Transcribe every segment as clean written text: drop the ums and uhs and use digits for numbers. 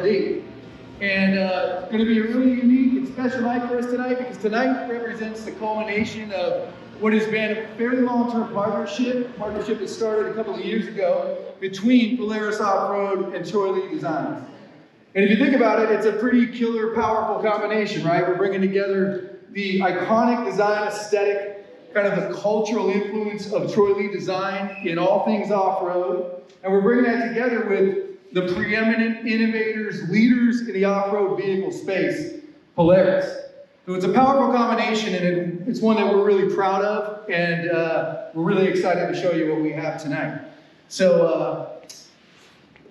LD. And it's going to be a really unique and special night for us tonight, because tonight represents the culmination of what has been a fairly long-term partnership that started a couple of years ago between Polaris Off-Road and Troy Lee Designs. And if you think about it, it's a pretty killer, powerful combination, right? We're bringing together the iconic design aesthetic, kind of the cultural influence of Troy Lee Design in all things off-road, and we're bringing that together with the preeminent innovators, leaders in the off-road vehicle space, Polaris. So it's a powerful combination, and it's one that we're really proud of, and we're really excited to show you what we have tonight. So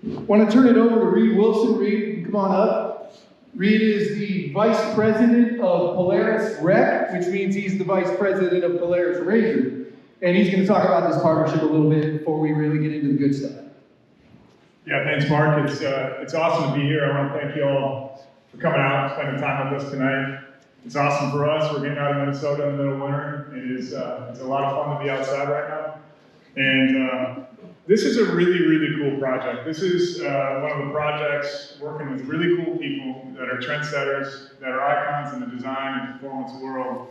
I want to turn it over to Reed Wilson. Reed, come on up. Reed is the Vice President of Polaris Rec, which means he's the Vice President of Polaris Razor. And he's going to talk about this partnership a little bit before we really get into the good stuff. Yeah, thanks, Mark. It's awesome to be here. I want to thank you all for coming out and spending time with us tonight. It's awesome for us. We're getting out of Minnesota in the middle of winter. It's a lot of fun to be outside right now. And this is a really, really cool project. This is one of the projects working with really cool people that are trendsetters, that are icons in the design and performance world.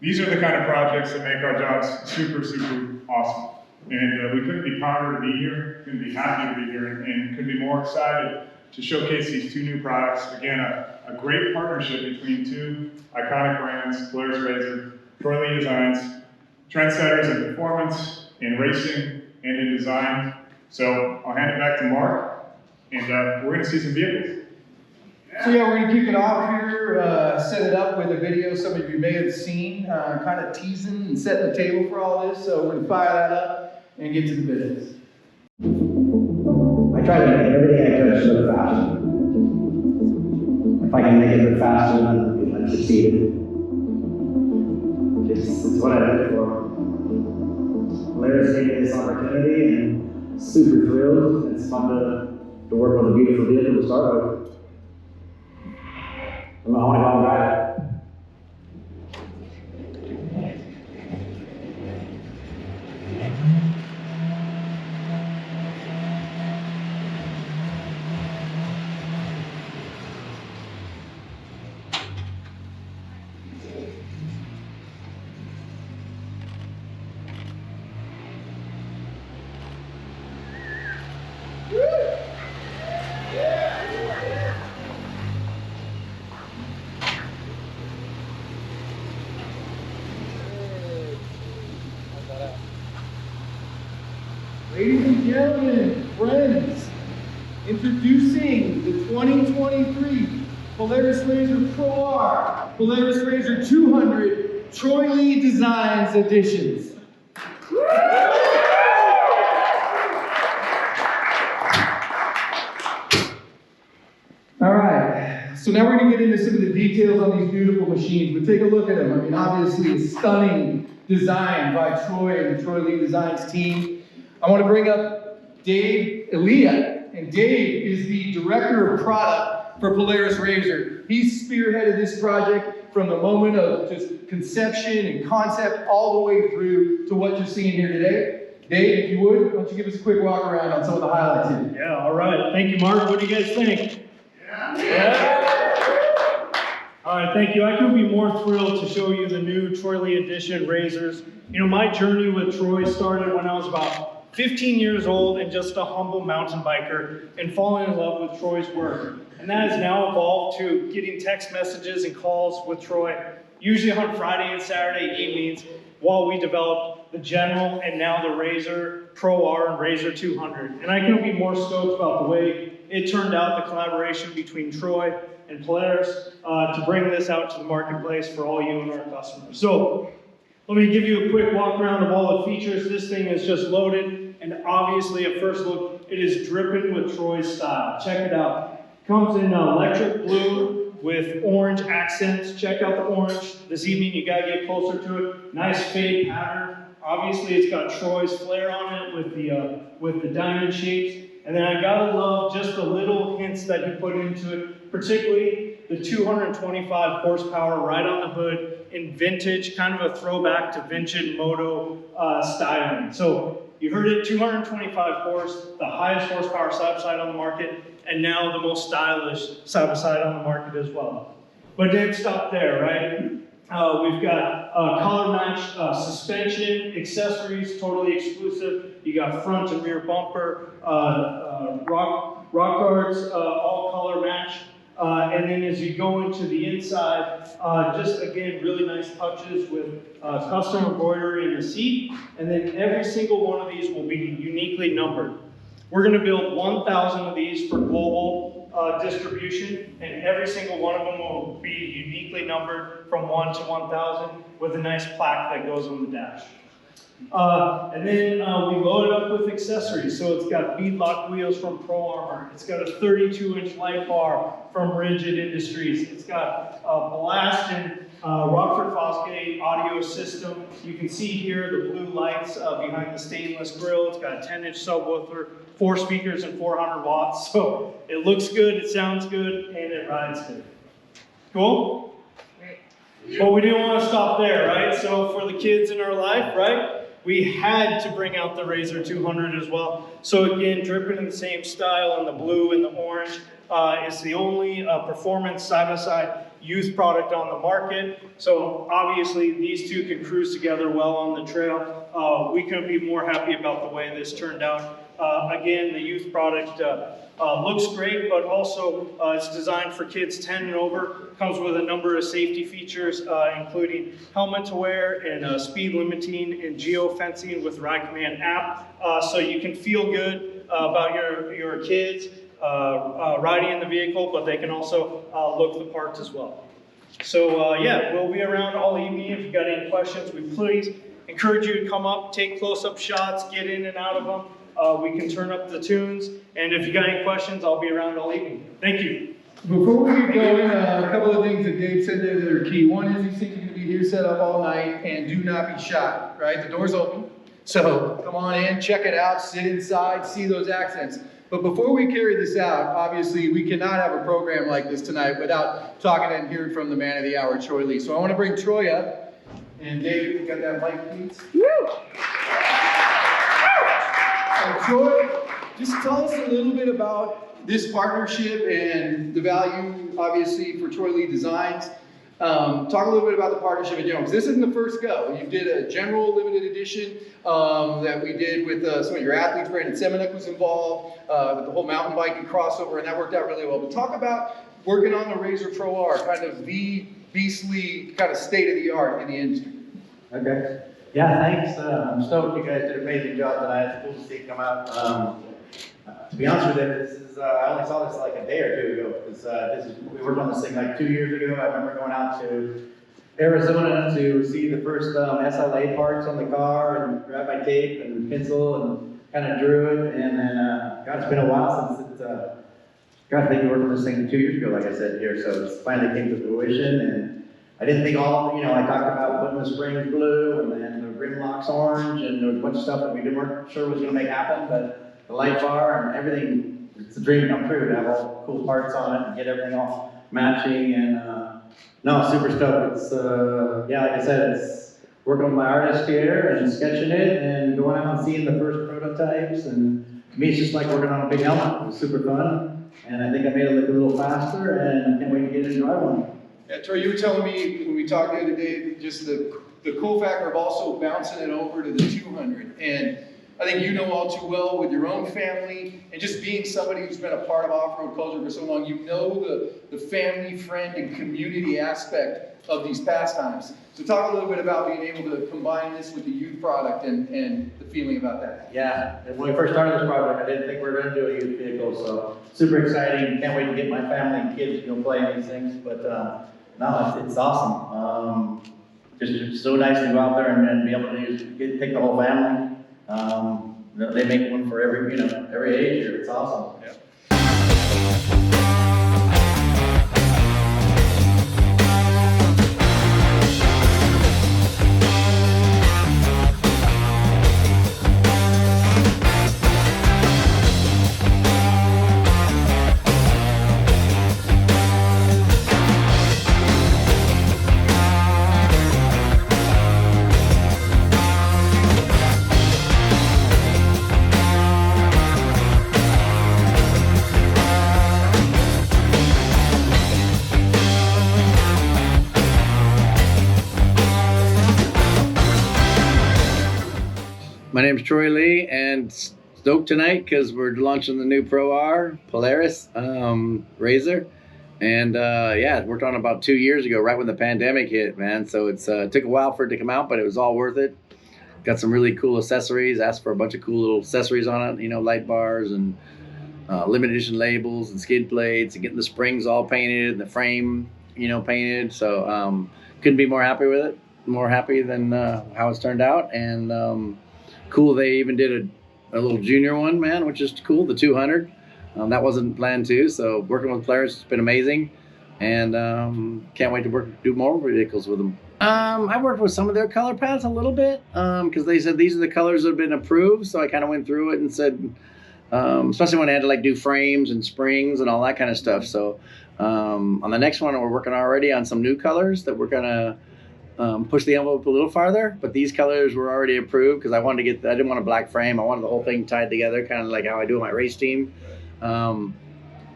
These are the kind of projects that make our jobs super, super awesome. And we couldn't be prouder to be here, couldn't be happier to be here, and couldn't be more excited to showcase these two new products. Again, a great partnership between two iconic brands, Polaris Razor, Troy Lee Designs, trendsetters in performance, in racing, and in design. So I'll hand it back to Mark, and we're going to see some vehicles. So yeah, we're going to kick it off here, set it up with a video some of you may have seen, kind of teasing and setting the table for all this. So we're going to fire that up and get to the business. I try to make everything I touch look faster. If I can make it look faster, then I've succeeded. It's what I live for. Polaris gave me this opportunity, and super thrilled. It's fun to work with a beautiful vehicle to start with. I want to go and drive it. Ladies and gentlemen, friends, introducing the 2023 Polaris Razor Pro R, Polaris Razor 200 Troy Lee Designs editions. All right, so now we're going to get into some of the details on these beautiful machines, but take a look at them. I mean, obviously, a stunning design by Troy and the Troy Lee Designs team. I want to bring up Dave Elia, and Dave is the Director of Product for Polaris Razor. He's spearheaded this project from the moment of just conception and concept all the way through to what you're seeing here today. Dave, if you would, why don't you give us a quick walk around on some of the highlights here? Yeah, all right. Thank you, Mark. What do you guys think? Yeah. All right, thank you. I couldn't be more thrilled to show you the new Troy Lee Edition Razors. You know, my journey with Troy started when I was about 15 years old and just a humble mountain biker, and falling in love with Troy's work. And that has now evolved to getting text messages and calls with Troy, usually on Friday and Saturday evenings, while we develop the General and now the Razor Pro R and Razor 200. And I couldn't be more stoked about the way it turned out, the collaboration between Troy and Polaris to bring this out to the marketplace for all you and our customers. So let me give you a quick walk around of all the features. This thing is just loaded, and obviously at first look, it is dripping with Troy's style. Check it out. Comes in electric blue with orange accents. Check out the orange. This evening you gotta get closer to it. Nice fade pattern. Obviously it's got Troy's flair on it with the diamond shapes. And then I gotta love just the little hints that he put into it, particularly the 225 horsepower right on the hood in vintage, kind of a throwback to vintage moto styling. So You heard it, 225 horse, the highest horsepower side-by-side on the market, and now the most stylish side-by-side on the market as well. But it didn't stop there, right? We've got color match suspension, accessories, totally exclusive. You got front and rear bumper, rock guards, all color match. And then as you go into the inside, just again, really nice touches with custom embroidery in the seat. And then every single one of these will be uniquely numbered. We're going to build 1,000 of these for global distribution, and every single one of them will be uniquely numbered from 1 to 1,000 with a nice plaque that goes on the dash. And then we load it up with accessories. So it's got beadlock wheels from Pro Armor. It's got a 32-inch light bar from Rigid Industries. It's got a Blast and Rockford Fosgate audio system. You can see here the blue lights behind the stainless grille. It's got a 10-inch subwoofer, 4 speakers and 400 watts. So it looks good, it sounds good, and it rides good. Cool? But we didn't want to stop there, right? So for the kids in our life, right? We had to bring out the Razor 200 as well. So again, dripping in the same style in the blue and the orange. It's the only performance side-by-side youth product on the market. So obviously these two can cruise together well on the trail. We couldn't be more happy about the way this turned out. Again, the youth product looks great, but also it's designed for kids 10 and over. Comes with a number of safety features, including helmet to wear and speed limiting and geo-fencing with Ride Command app. So you can feel good about your kids riding in the vehicle, but they can also look the parts as well. So yeah, we'll be around all evening. If you've got any questions, we please encourage you to come up, take close-up shots, get in and out of them. We can turn up the tunes, and if you got any questions, I'll be around all evening. Thank you. Before we get going, a couple of things that Dave said there that are key. One is these things are going to be here set up all night, and do not be shy, right? The door's open, so come on in, check it out, sit inside, see those accents. But before we carry this out, obviously we cannot have a program like this tonight without talking and hearing from the man of the hour, Troy Lee. So I want to bring Troy up, and Dave, you got that mic, please? Woo! Troy, just tell us a little bit about this partnership and the value, obviously, for Troy Lee Designs. Talk a little bit about the partnership in general, because this isn't the first go. You did a general limited edition that we did with some of your athletes. Brandon Semenuk was involved with the whole mountain biking crossover, and that worked out really well. But talk about working on the Razor Pro R, kind of the beastly kind of state of the art in the industry. Okay. Yeah, thanks. I'm stoked. You guys did an amazing job tonight. It's cool to see it come out. To be honest with you, this is I only saw this like a day or two ago. We worked on this thing like 2 years ago. I remember going out to Arizona to see the first SLA parts on the car and grab my tape and pencil and kind of drew it. And then, God, it's been a while since God, I think we worked on this thing 2 years ago, like I said here. So it's finally came to fruition. And I didn't think I talked about putting the springs blue and then the rim locks orange, and there was a bunch of stuff that we weren't sure was going to make happen, but the light bar and everything, it's a dream come true to have all the cool parts on it and get everything all matching, and no, super stoked. It's, like I said, it's working with my artist here and sketching it and going out and seeing the first prototypes, and to me it's just like working on a big helmet. It was super fun, and I think I made it look a little faster, and I can't wait to get in and drive one. Yeah, Troy, you were telling me when we talked the other day, just the cool factor of also bouncing it over to the 200. And I think you know all too well with your own family and just being somebody who's been a part of off-road culture for so long, you know the family, friend, and community aspect of these pastimes. So talk a little bit about being able to combine this with the youth product and the feeling about that. Yeah, and when we first started this project, I didn't think we were going to do a youth vehicle, so super exciting. Can't wait to get my family and kids to go play in these things. But no, it's awesome. Just so nice to go out there and be able to take the whole family. They make one for every age here. It's awesome. Yeah. My name's Troy Lee, and stoked tonight because we're launching the new Pro R Polaris razor. And yeah, it worked on about 2 years ago, right when the pandemic hit, man. So it's took a while for it to come out, but it was all worth it. Got some really cool accessories. Asked for a bunch of cool little accessories on it, you know, light bars and limited edition labels and skid plates, and getting the springs all painted and the frame, you know, painted. So couldn't be more happy with it. More happy than how it's turned out. And cool, they even did a little junior one, man, which is cool, the 200. That wasn't planned too, so working with Polaris has been amazing, and can't wait to do more vehicles with them. I worked with some of their color palettes a little bit, because they said these are the colors that have been approved, so I kind of went through it and said, especially when I had to like do frames and springs and all that kind of stuff. So on the next one, we're working already on some new colors that we're gonna push the envelope a little farther, but these colors were already approved because I wanted to I didn't want a black frame. I wanted the whole thing tied together, kind of like how I do with my race team. No,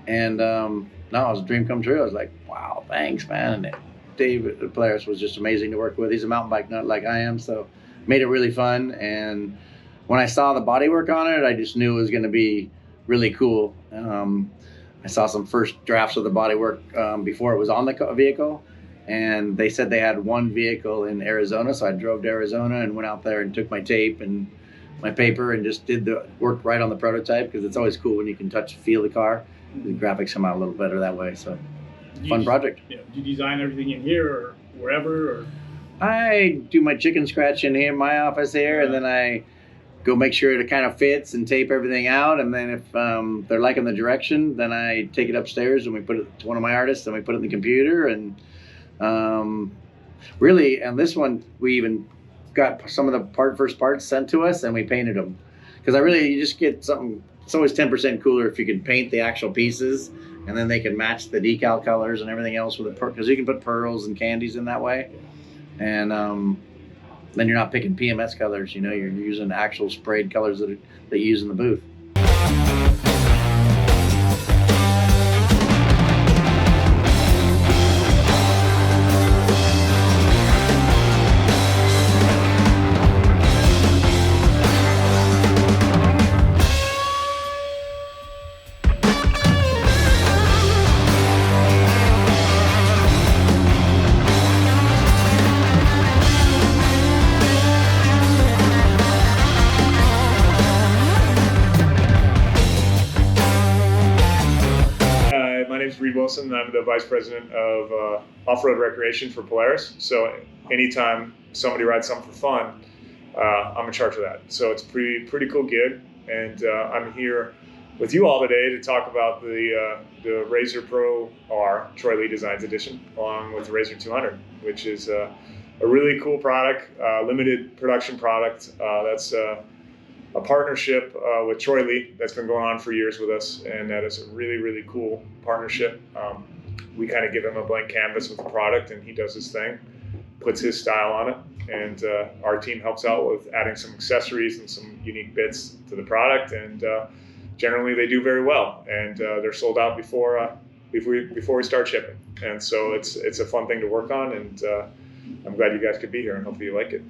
it was a dream come true. I was like, wow, thanks, man. And Dave Polaris was just amazing to work with. He's a mountain bike nut like I am, so made it really fun. And when I saw the bodywork on it, I just knew it was going to be really cool. I saw some first drafts of the bodywork before it was on the vehicle, and they said they had one vehicle in Arizona, so I drove to Arizona and went out there and took my tape and my paper and just did the work right on the prototype, because it's always cool when you can touch and feel the car. The graphics come out a little better that way, so fun project. Yeah, do you design everything in here or wherever? Or? I do my chicken scratch in here in my office here, and then I go make sure it kind of fits and tape everything out, and then if they're liking the direction, then I take it upstairs and we put it to one of my artists and we put it in the computer. And really, and this one we even got some of the first parts sent to us and we painted them, because you just get something. It's always 10% cooler if you can paint the actual pieces, and then they can match the decal colors and everything else with it, because you can put pearls and candies in that way. And then you're not picking PMS colors, you know, you're using actual sprayed colors that you use in the booth. Wilson. I'm the Vice President of Off-Road Recreation for Polaris. So anytime somebody rides something for fun, I'm in charge of that. So it's a pretty cool gig. And I'm here with you all today to talk about the Razor Pro R Troy Lee Designs Edition, along with the Razor 200, which is a really cool product, limited production product. That's a partnership with Troy Lee that's been going on for years with us, and that is a really cool partnership. We kind of give him a blank canvas with the product, and he does his thing, puts his style on it, and our team helps out with adding some accessories and some unique bits to the product, and generally they do very well, and they're sold out before we start shipping. And so it's a fun thing to work on, and I'm glad you guys could be here, and hopefully you like it.